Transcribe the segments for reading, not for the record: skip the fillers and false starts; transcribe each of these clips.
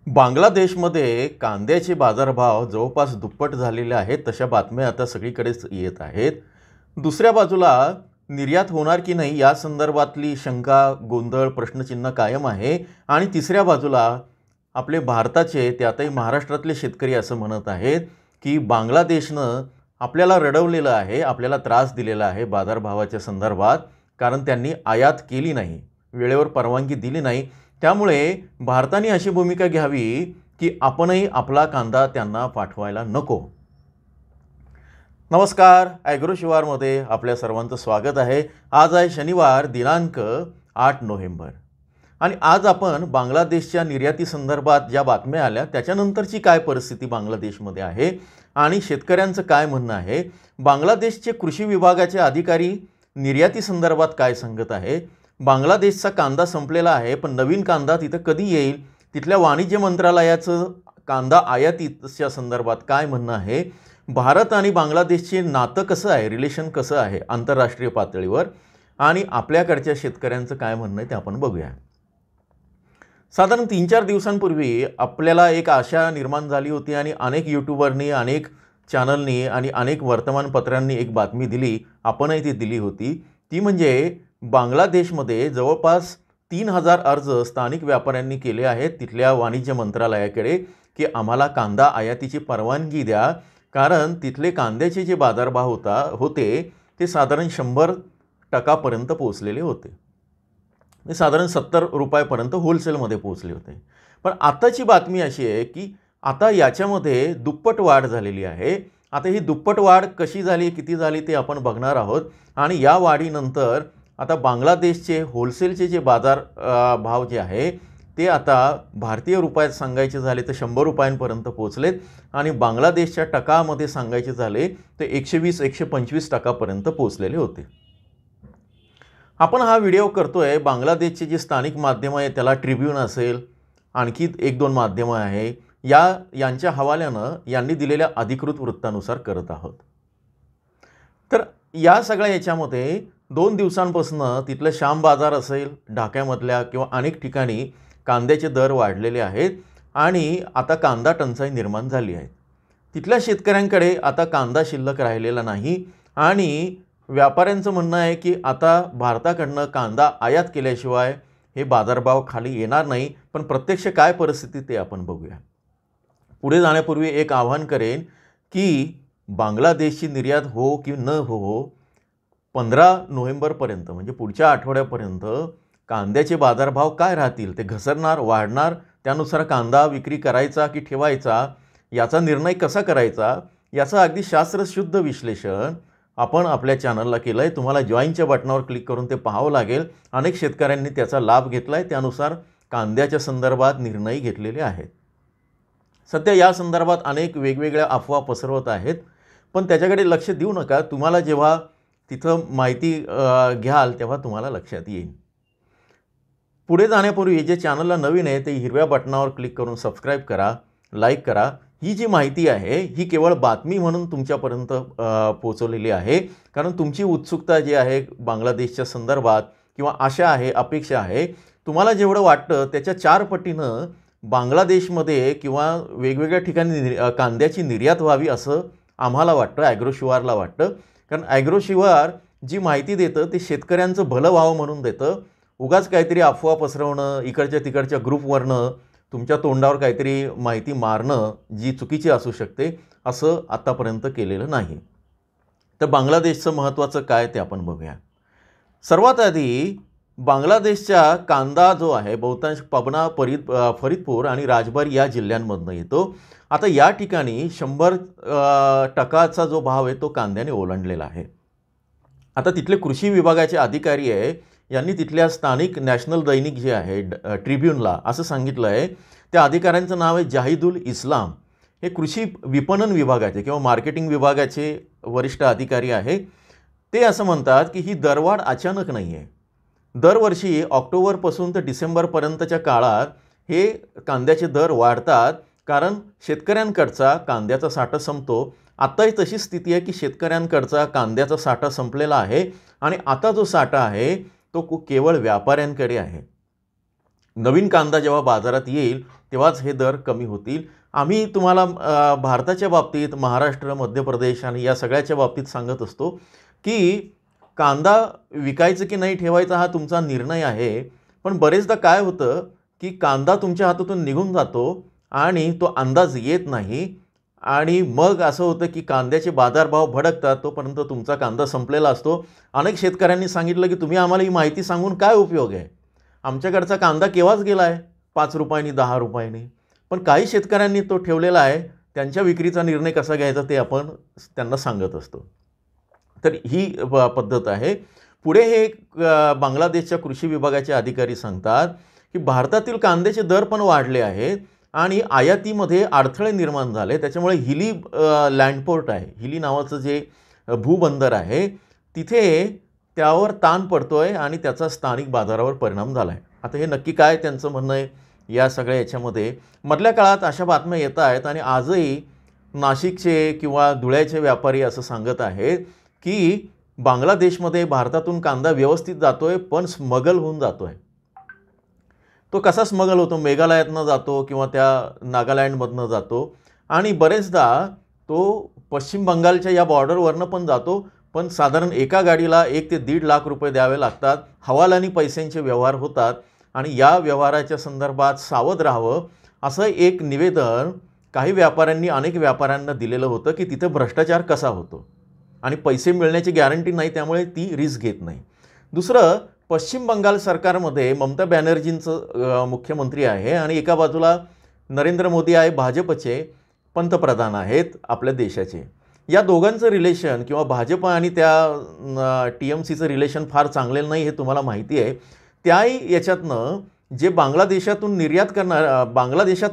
बांगलादेशमध्ये कांद्याचे बाजारभाव जवळपास दुप्पट झालेले आहेत तशा बातम्या आता सगळीकडेच येत आहेत। दुसऱ्या बाजूला निर्यात होणार की नाही या संदर्भातली शंका, गोंधळ, प्रश्नचिन्ह कायम आहे आणि तिसऱ्या बाजूला आपले भारताचे त्यातही महाराष्ट्रातले शेतकरी असं म्हणत आहेत की बांगलादेशनं आपल्याला रडवलेलं आहे, आपल्याला त्रास दिलेला आहे बाजारभावाच्या संदर्भात, कारण त्यांनी आयात केली नाही, वेळेवर परवानगी दिली नाही। त्यामुळे भारताने अशी भूमिका घ्यावी की आपणही आपला कांदा त्यांना पाठवायला नको। नमस्कार, ॲग्रो शिवारमध्ये आपल्या सर्वांचं स्वागत आहे। आज आहे शनिवार दिनांक 8 नोव्हेंबर आणि आज आपण बांगलादेशच्या निर्याती संदर्भात ज्या बातम्या आल्या त्याच्यानंतरची काय परिस्थिती बांगलादेशमध्ये आहे आणि शेतकऱ्यांचं काय म्हणणं आहे, बांगलादेशचे कृषी विभागाचे अधिकारी निर्याती संदर्भात काय सांगत आहे, बांगलादेशचा कांदा संपलेला आहे पण नवीन कांदा तिथे कधी येईल, तिथल्या वाणिज्य मंत्रालयाचं कांदा आयातीच्या संदर्भात काय म्हणणं आहे, भारत आणि बांगलादेशचे नातं कसं आहे, रिलेशन कसं आहे आंतरराष्ट्रीय पातळीवर आणि आपल्याकडच्या शेतकऱ्यांचं काय म्हणणं आहे ते आपण बघूया। साधारण 3-4 दिवसांपूर्वी आपल्याला एक आशा निर्माण झाली होती आणि अनेक यूट्यूबरनी, अनेक चॅनलनी आणि अनेक वर्तमानपत्रांनी एक बातमी दिली, आपणही ती दिली होती। ती म्हणजे बांगलादेशमध्ये जवळपास 3000 अर्ज स्थानिक व्यापाऱ्यांनी केले आहेत तिथल्या वाणिज्य मंत्रालयाकडे की आम्हाला कांदा आयातीची परवानगी द्या, कारण तिथले कांद्याचे जे बाजारभाव होते ते साधारण 100% पर्यंत पोहोचलेले होते, ते साधारण 70 रुपयापर्यंत होलसेलमध्ये पोहोचले होते। पण आताची बातमी अशी आहे की आता याच्यामध्ये दुप्पट वाढ झालेली आहे। आता ही दुप्पट वाढ कशी झाली, किती झाली ते आपण बघणार आहोत आणि या वाढीनंतर आता बांगलादेशचे होलसेलचे जे बाजार भाव जे आहे ते आता भारतीय रुपयात सांगायचे झाले तर 100 रुपयांपर्यंत पोहोचलेत आणि बांगलादेशच्या टकामध्ये सांगायचे झाले तर 120-125 पर्यंत पोहोचलेले होते। आपण हा व्हिडिओ करतोय बांगलादेशचे जे स्थानिक माध्यम आहे त्याला ट्रिब्यून असेल, आणखी 1-2 माध्यमं आहे, यांच्या हवाल्यानं यांनी दिलेल्या अधिकृत वृत्तानुसार करत आहोत। तर या सगळ्या याच्यामध्ये 2 दिवसांपासून तिथलं श्याम बाजार असेल, ढाक्यामधल्या किंवा अनेक ठिकाणी कांद्याचे दर वाढलेले आहेत आणि आता कांदा टंचाई निर्माण झाली आहे। तिथल्या शेतकऱ्यांकडे आता कांदा शिल्लक राहिलेला नाही आणि व्यापाऱ्यांचं म्हणणं आहे की आता भारताकडनं कांदा आयात केल्याशिवाय हे बाजारभाव खाली येणार नाही। पण प्रत्यक्ष काय परिस्थिती ते आपण बघूया। पुढे जाण्यापूर्वी एक आव्हान करेन की बांगलादेशची निर्यात हो की न हो 15 नोव्हेंबरपर्यंत म्हणजे पुढच्या आठवड्यापर्यंत कांद्याचे बाजारभाव काय राहतील, ते घसरणार, वाढणार, त्यानुसार कांदा विक्री करायचा की ठेवायचा याचा निर्णय कसा करायचा याचं अगदी शास्त्रशुद्ध विश्लेषण आपण आपल्या चॅनलला केलं आहे। तुम्हाला जॉईनच्या बटनावर क्लिक करून ते पाहावं लागेल। अनेक शेतकऱ्यांनी त्याचा लाभ घेतला आहे, त्यानुसार कांद्याच्या संदर्भात निर्णय घेतलेले आहेत। सध्या या संदर्भात अनेक वेगवेगळ्या अफवा पसरवत आहेत, पण त्याच्याकडे लक्ष देऊ नका। तुम्हाला जेव्हा तिथं माहिती घ्याल तेव्हा तुम्हाला लक्षात येईल। पुढे जाण्यापूर्वी जे चॅनलला नवीन आहे ते हिरव्या बटनावर क्लिक करून सबस्क्राईब करा, लाईक करा। ही जी माहिती आहे ही केवळ बातमी म्हणून तुमच्यापर्यंत पोहोचवलेली आहे, कारण तुमची उत्सुकता जी आहे बांगलादेशच्या संदर्भात किंवा आशा आहे, अपेक्षा आहे, तुम्हाला जेवढं वाटतं त्याच्या 4 पटीनं बांगलादेशमध्ये किंवा वेगवेगळ्या ठिकाणी कांद्याची निर्यात व्हावी असं आम्हाला वाटतं, ॲग्रो शिवारला वाटतं। कारण ॲग्रो शिवार जी माहिती देतं ते शेतकऱ्यांचं भलं व्हावं म्हणून देतं। उगाच काहीतरी अफवा पसरवणं, इकडच्या तिकडच्या ग्रुपवरनं तुमच्या तोंडावर काहीतरी माहिती मारणं जी चुकीची असू शकते असं आतापर्यंत केलेलं नाही। तर बांगलादेशचं महत्त्वाचं काय ते आपण बघूया। सर्वात आधी बांगलादेशच्या कांदा जो आहे बहुतांश पबना, फरीदपूर आणि राजबारी या जिल्ह्यांमधून येतो। आता या ठिकाणी 100% जो भाव आहे तो कांद्याने ओलांडलेला आहे। आता तिथले कृषी विभागाचे अधिकारी आहे यांनी तिथल्या स्थानिक नॅशनल दैनिक जे आहे ट्रिब्यूनला असं सांगितलं आहे, त्या अधिकाऱ्यांचं नाव आहे जाहिदुल इस्लाम। हे कृषी विपणन विभागाचे किंवा मार्केटिंग विभागाचे वरिष्ठ अधिकारी आहे। ते असं म्हणतात की ही दरवाढ अचानक नाही आहे। दरवर्षी ऑक्टोबरपासून ते डिसेंबरपर्यंतच्या काळात हे कांद्याचे दर वाढतात, कारण शेतकऱ्यांकडचा कांद्याचा साठा संपतो। आताही तशी स्थिती आहे की शेतकऱ्यांकडचा कांद्याचा साठा संपलेला आहे आणि आता जो साठा आहे तो केवळ व्यापाऱ्यांकडे आहे। नवीन कांदा जेव्हा बाजारात येईल तेव्हाच हे दर कमी होतील. आम्ही तुम्हाला भारताच्या बाबतीत महाराष्ट्र, मध्य प्रदेश आणि या सगळ्याच्या बाबतीत सांगत असतो की कांदा विकायचं की नाही ठेवायचा हा तुमचा निर्णय आहे. पण बरेचदा काय होतं की कांदा तुमच्या हातातून निघून जातो आणि तो अंदाज येत नाही आणि मग असं होतं की कांद्याचे बाजारभाव भडकतात. तोपर्यंत तुमचा कांदा संपलेला असतो. अनेक शेतकऱ्यांनी सांगितलं की तुम्ही आम्हाला ही माहिती सांगून काय उपयोग आहे, आमच्याकडचा कांदा केव्हाच गेला आहे 5 रुपयांनी 10 रुपयांनी. पण काही शेतकऱ्यांनी तो ठेवलेला आहे. त्यांच्या विक्रीचा निर्णय कसा घ्यायचा ते आपण त्यांना सांगत असतो. तर ही पद्धत आहे. पुढे हे बांगलादेशच्या कृषी विभागाचे अधिकारी सांगतात की भारतातील कांद्याचे दर पण वाढले आहेत आणि आयातीमध्ये अडथळे निर्माण झाले. त्याच्यामुळे हिली लँडपोर्ट आहे, हिली नावाचं जे भूबंदर आहे तिथे त्यावर ताण पडतोय आणि त्याचा स्थानिक बाजारावर परिणाम झाला आहे. आता हे नक्की काय त्यांचं म्हणणं आहे या सगळ्या याच्यामध्ये मधल्या काळात अशा बातम्या येत आहेत आणि आजही नाशिकचे किंवा धुळ्याचे व्यापारी असं सांगत आहेत की बांगलादेशमध्ये भारतातून कांदा व्यवस्थित जातोय पण स्मगल होऊन जातोय. तो कसा स्मगल होतो, मेघालयातनं जातो किंवा त्या नागालँडमधनं जातो आणि बरेचदा तो पश्चिम बंगालच्या या बॉर्डरवरनं पण जातो. पण साधारण एका गाडीला 1 ते 1.5 लाख रुपये द्यावे लागतात. हवालानी पैशांचे व्यवहार होतात आणि या व्यवहाराच्या संदर्भात सावध राहावं असं एक निवेदन काही व्यापाऱ्यांनी अनेक व्यापाऱ्यांना दिलेलं होतं की तिथे भ्रष्टाचार कसा होतो आणि पैसे मिळण्याची गॅरंटी नाही, त्यामुळे ती रिस्क घेत नाही. दुसरं, पश्चिम बंगाल सरकारमध्ये ममता बॅनर्जींचं मुख्यमंत्री आहे आणि एका बाजूला नरेंद्र मोदी आहे, भाजपचे पंतप्रधान आहेत आपल्या देशाचे. या दोघांचं रिलेशन किंवा भाजप आणि त्या TMCचं रिलेशन फार चांगलेलं नाही हे तुम्हाला माहिती आहे. त्याही याच्यातनं जे बांगलादेशात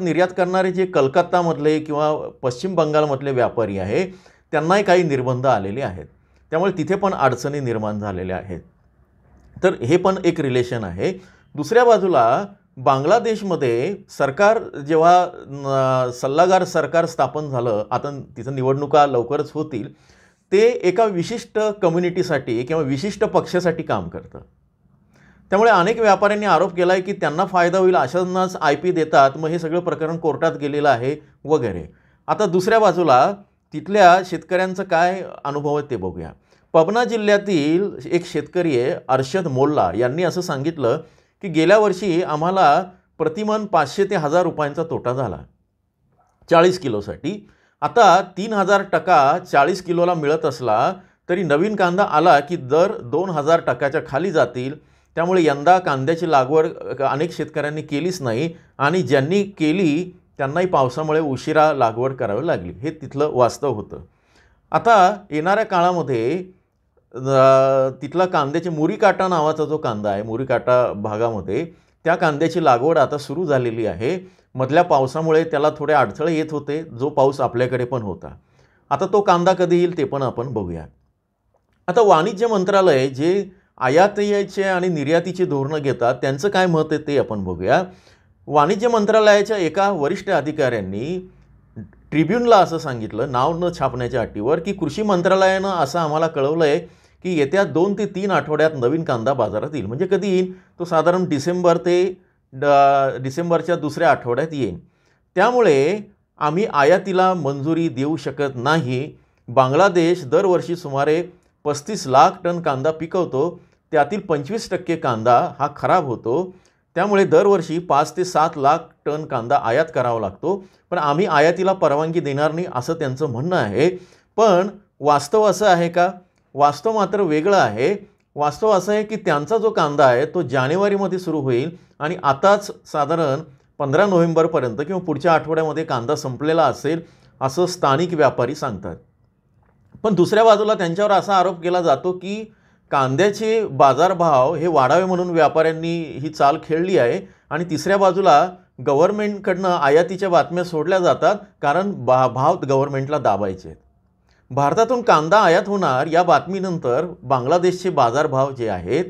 निर्यात करणारे जे कलकत्तामधले किंवा पश्चिम बंगालमधले व्यापारी आहे त्यांनाही काही निर्बंध आलेले आहेत. त्यामुळे तिथे पण अडचणी निर्माण झालेल्या आहेत. तर हे पण एक रिलेशन आहे. दुसऱ्या बाजूला बांगलादेशमध्ये सरकार जेव्हा सल्लागार सरकार स्थापन झालं, आता तिथं निवडणुका लवकरच होतील, ते एका विशिष्ट कम्युनिटीसाठी किंवा विशिष्ट पक्षासाठी काम करतं. त्यामुळे अनेक व्यापाऱ्यांनी आरोप केला आहे की त्यांना फायदा होईल अशांनाच IP देतात, मग हे सगळं प्रकरण कोर्टात गेलेलं आहे वगैरे. आता दुसऱ्या बाजूला तिथल्या शेतकऱ्यांचं काय अनुभव आहे ते बघूया. पबना जिल्ह्यातील एक शेतकरी आहे अरशद मोल्ला, यांनी असं सांगितलं की गेल्या वर्षी आम्हाला प्रतिमन 500 ते 1000 रुपयांचा तोटा झाला 40 किलोसाठी. आता 3000 टका 40 किलोला मिळत असला तरी नवीन कांदा आला की दर 2000 टकाच्या खाली जातील. त्यामुळे यंदा कांद्याची लागवड अनेक शेतकऱ्यांनी केलीच नाही आणि ज्यांनी केली त्यांनाही पावसामुळे उशिरा लागवड करावी लागली. हे तिथलं वास्तव होतं. आता येणाऱ्या काळामध्ये तिथला कांद्याचे मुरीकाटा नावाचा जो कांदा आहे, मुरीकाटा भागामध्ये त्या कांद्याची लागवड आता सुरू झालेली आहे. मधल्या पावसामुळे त्याला थोडे अडथळे येत होते, जो पाऊस आपल्याकडे पण होता. आता तो कांदा कधी येईल ते पण आपण बघूया. आता वाणिज्य मंत्रालय जे आयातीचे आणि निर्यातीचे धोरणं घेतात त्यांचं काय मत आहे ते आपण बघूया. वाणिज्य मंत्रालयाच्या एका वरिष्ठ अधिकाऱ्यांनी ट्रिब्यूनला असं सांगितलं, नाव न छापण्याच्या अटीवर, की कृषी मंत्रालयानं असं आम्हाला कळवलं आहे की येत्या 2 ते 3 आठवड्यात नवीन कांदा बाजारात येईल. म्हणजे कधी येईल, तो साधारण डिसेंबरच्या दुसऱ्या आठवड्यात येईल. त्यामुळे आम्ही आयातीला मंजुरी देऊ शकत नाही. बांगलादेश दरवर्षी सुमारे 35 लाख टन कांदा पिकवतो, त्यातील 25% कांदा हा खराब होतो. त्यामुळे दरवर्षी 5 ते 7 लाख टन कांदा आयात करावा लागतो. पण आम्ही आयातीला परवानगी देणार नाही असं त्यांचं म्हणणं आहे. पण वास्तव असं आहे का? वास्तव मात्र वेगळं आहे. वास्तव असं आहे की त्यांचा जो कांदा आहे तो जानेवारीमध्ये सुरू होईल आणि आताच साधारण 15 नोव्हेंबरपर्यंत किंवा पुढच्या आठवड्यामध्ये कांदा संपलेला असेल असं स्थानिक व्यापारी सांगतात. पण दुसऱ्या बाजूला त्यांच्यावर असा आरोप केला जातो की कांद्याचे बाजारभाव हे वाढावे म्हणून व्यापाऱ्यांनी ही चाल खेळली आहे आणि तिसऱ्या बाजूला गव्हर्नमेंटकडनं आयातीच्या बातम्या सोडल्या जातात कारण भाव गव्हर्नमेंटला दाबायचे आहेत. भारतातून कांदा आयात होणार या बातमीनंतर बांगलादेशचे बाजारभाव जे आहेत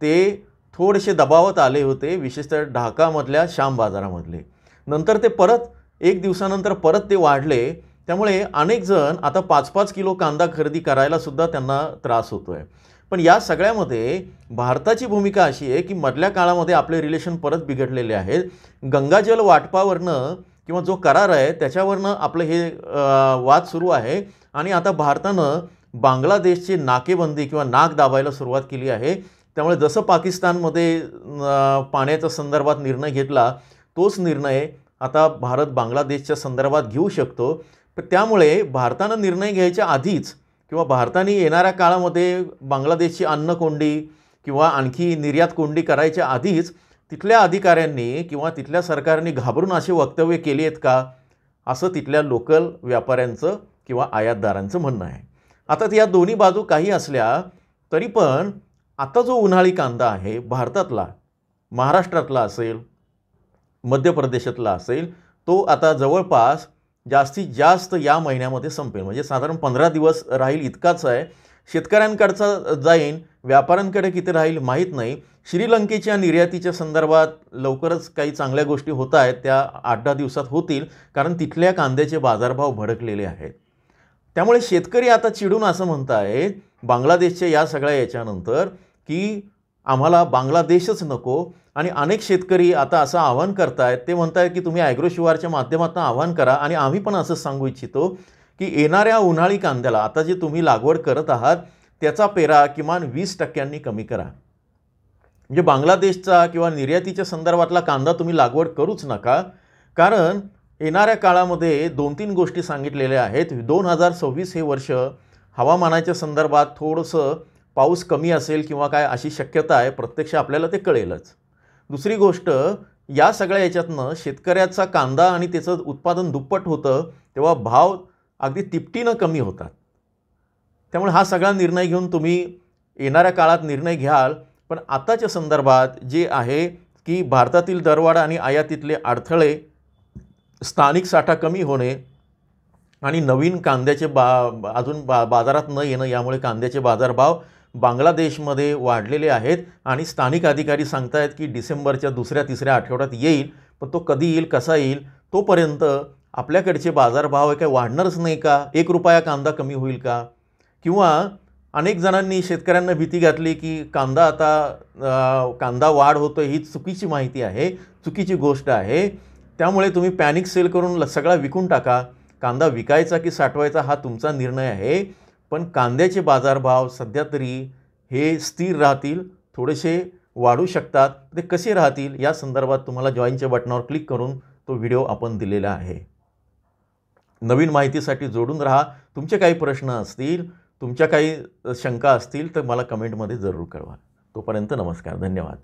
ते थोडेसे दबावात आले होते, विशेषतः ढाकामधल्या शाम बाजारामधले. नंतर ते परत एक दिवसानंतर परत ते वाढले. त्यामुळे अनेक जण आता 5-5 किलो कांदा खरेदी करायला सुद्धा त्यांना त्रास होतो आहे. पण या सगळ्यामध्ये भारताची भूमिका अशी आहे की मधल्या काळामध्ये आपले रिलेशन परत बिघडलेले आहेत. गंगाजल वाटपावरनं किंवा जो करार आहे त्याच्यावरनं आपलं हे वाद सुरू आहे आणि आता भारतानं बांगलादेशची नाकेबंदी किंवा नाक दाबायला सुरुवात केली आहे. त्यामुळे जसं पाकिस्तानमध्ये पाण्याच्या संदर्भात निर्णय घेतला तोच निर्णय आता भारत बांगलादेशच्या संदर्भात घेऊ शकतो. पण त्यामुळे भारतानं निर्णय घ्यायच्या आधीच किंवा भारताने येणाऱ्या काळामध्ये बांगलादेशची अन्न कोंडी किंवा आणखी निर्यात कोंडी करायच्या आधीच तिथल्या अधिकाऱ्यांनी किंवा तिथल्या सरकारने घाबरून अशी वक्तव्य केली आहेत का, असं तिथल्या लोकल व्यापाऱ्यांचं किंवा आयातदारांचं म्हणणं आहे. आता या दोन्ही बाजू काही असल्या तरी पण आता जो उन्हाळी कांदा आहे भारतातला, महाराष्ट्रातला असेल, मध्य प्रदेशातला असेल, तो आता जवळपास जास्तीत जास्त या महिन्यामध्ये संपेल. म्हणजे साधारण 15 दिवस राहील इतकाच आहे. शेतकऱ्यांकडचा जाईन, व्यापाऱ्यांकडे किती राहील माहीत नाही. श्रीलंकेच्या निर्यातीच्या संदर्भात लवकरच काही चांगल्या गोष्टी होत आहेत, त्या 8-10 दिवसात होतील, कारण तिथल्या कांद्याचे बाजारभाव भडकलेले आहेत. त्यामुळे शेतकरी आता चिडून असं म्हणत आहेत बांगलादेशच्या या सगळ्या याच्यानंतर की आम्हाला बांगलादेशच नको. आणि अनेक शेतकरी आता असं आवाहन करतायत, ते म्हणतायत की तुम्ही ॲग्रोशिवारच्या माध्यमातून आवाहन करा. आणि आम्ही पण असंच सांगू इच्छितो की येणाऱ्या उन्हाळी कांद्याला आता जे तुम्ही लागवड करत आहात त्याचा पेरा किमान 20% कमी करा. म्हणजे बांगलादेशचा किंवा निर्यातीच्या संदर्भातला कांदा तुम्ही लागवड करूच नका. कारण येणाऱ्या काळामध्ये 2-3 गोष्टी सांगितलेल्या आहेत. 2026 हे वर्ष हवामानाच्या संदर्भात थोडंसं पाऊस कमी असेल किंवा काय अशी शक्यता आहे. प्रत्यक्ष आपल्याला ते कळेलच. दुसरी गोष्ट, या सगळ्या याच्यातनं शेतकऱ्याचा कांदा आणि त्याचं उत्पादन दुप्पट होतं तेव्हा भाव अगदी तिपटीनं कमी होतात. त्यामुळे हा सगळा निर्णय घेऊन तुम्ही येणाऱ्या काळात निर्णय घ्याल. पण आताच्या संदर्भात जे आहे की भारतातील दरवाढ आणि आयातीतले अडथळे, स्थानिक साठा कमी होणे आणि नवीन कांद्याचे अजून बाजारात न येणं, यामुळे कांद्याचे बाजारभाव बांगलादेशमध्ये वाढलेले आहेत. आणि स्थानिक अधिकारी सांगतायत की डिसेंबरच्या 2-3 आठवड्यात येईल. पण तो कधी येईल, कसा येईल, तोपर्यंत आपल्याकडचे बाजारभाव काय वाढणारच नाही का? 1 रुपया कांदा कमी होईल का? किंवा अनेक जणांनी शेतकऱ्यांना भीती घातली की कांदा वाढ होतो, ही चुकीची माहिती आहे, चुकीची गोष्ट आहे. त्यामुळे तुम्ही पॅनिक सेल करून सगळा विकून टाका. कांदा विकायचा की साठवायचा हा तुमचा निर्णय आहे. पण कांद्याचे बाजारभाव सध्या तरी हे स्थिर राहतील, थोडेसे वाढू शकतात. ते कसे राहतील या संदर्भात तुम्हाला जॉईनच्या बटनावर क्लिक करून तो व्हिडिओ आपण दिलेला आहे. नवीन माहितीसाठी जोडून राहा. तुमचे काही प्रश्न असतील, तुमच्या काही शंका असतील तर मला कमेंटमध्ये जरूर कळवा. तोपर्यंत नमस्कार, धन्यवाद.